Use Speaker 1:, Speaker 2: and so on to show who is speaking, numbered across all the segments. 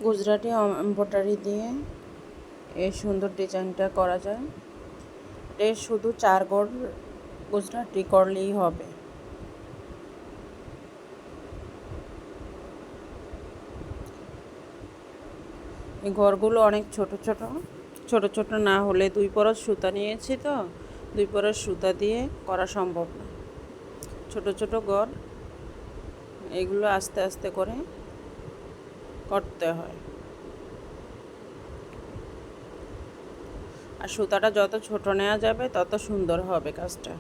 Speaker 1: Gujarati embroidery দিয়ে এই সুন্দর ডিজাইনটা করা যায়। এর শুধু 4 গড় গুজরাটি করলেই হবে। এই ঘরগুলো অনেক ছোট ছোট ছোট ছোট না হলে 2 পরত সুতা নিয়েছি, তো 2 পরত সুতা দিয়ে করা সম্ভব না। ছোট ছোট ঘর এগুলো আস্তে আস্তে করে করতে হয়। আর সুতাটা যত ছোট নেওয়া যাবে তত সুন্দর হবে কাজটা।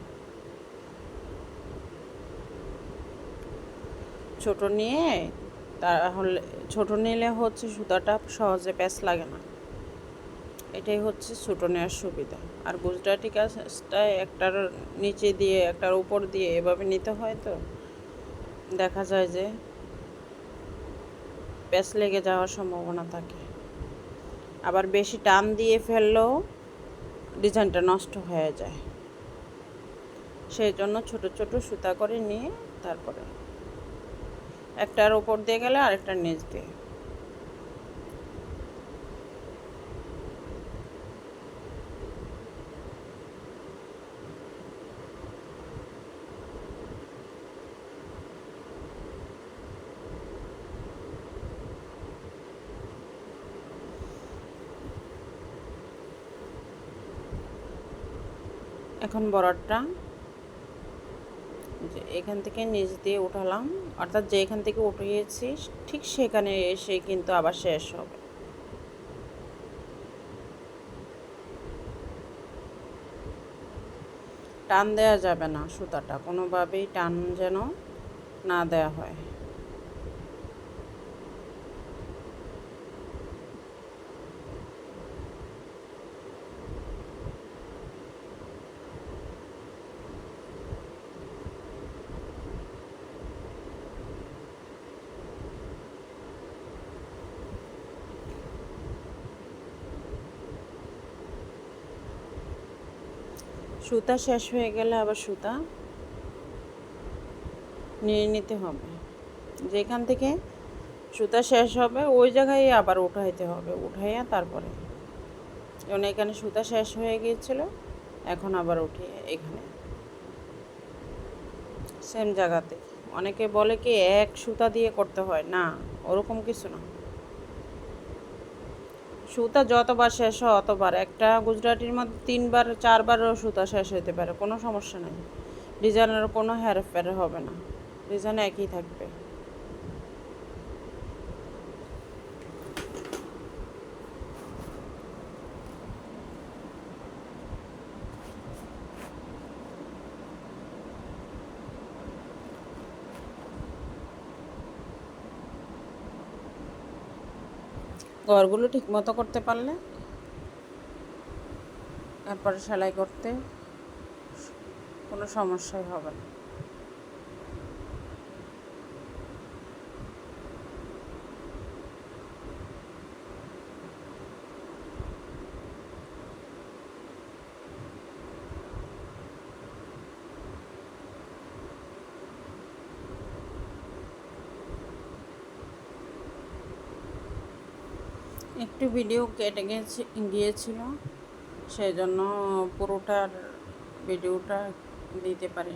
Speaker 1: ছোট নিয়ে তাহলে ছোট নিলে হচ্ছে সুতাটা সহজে প্যাঁচ লাগে না। এটাই হচ্ছে ছোট নেওয়ার সুবিধা। আর গুজরাটি কাজটা একটার নিচে দিয়ে একটার উপর দিয়ে এভাবে নিতে হয়, তো দেখা যায় যে প্যাঁচ লেগে যাওয়ার সম্ভাবনা থাকে। আবার বেশি টান দিয়ে ফেললেও ডিজাইনটা নষ্ট হয়ে যায়। সেই জন্য ছোট ছোট সুতা করে নিয়ে তারপরে একটার উপর দিয়ে গেলে আরেকটার নিচ দিয়ে। এখন বর্ডারটা যে এখান থেকে নিচ দিয়ে উঠালাম, অর্থাৎ যে এখান থেকে উঠিয়েছি ঠিক সেখানে এসে কিন্তু আবার শেষ হবে। টান দেওয়া যাবে না, সুতাটা কোনোভাবেই টান যেন না দেওয়া হয়। সুতা শেষ হয়ে গেলে আবার সুতা নিয়ে নিতে হবে। যেখান থেকে সুতা শেষ হবে ওই জায়গায় আবার উঠাইতে হবে, উঠাইয়া তারপরে, যেমন এখানে সুতা শেষ হয়ে গিয়েছিল, এখন আবার উঠিয়ে এখানে সেম জায়গাতে। অনেকে বলে কি এক সুতা দিয়ে করতে হয়, না ওরকম কিছু না। সুতা যতবার শেষ হয় অতবার, একটা গুজরাটির মধ্যে 3 বার 4 বারও সুতা শেষ হতে পারে, কোনো সমস্যা নেই। ডিজাইনের কোনো হেরফের হবে না, ডিজাইন একই থাকবে। ঘরগুলো ঠিক মতো করতে পারলে তারপরে সেলাই করতে কোনো সমস্যাই হবে না। একটু ভিডিও কেটে গিয়েছিল, সেই জন্য পুরোটার ভিডিওটা দিতে পারি।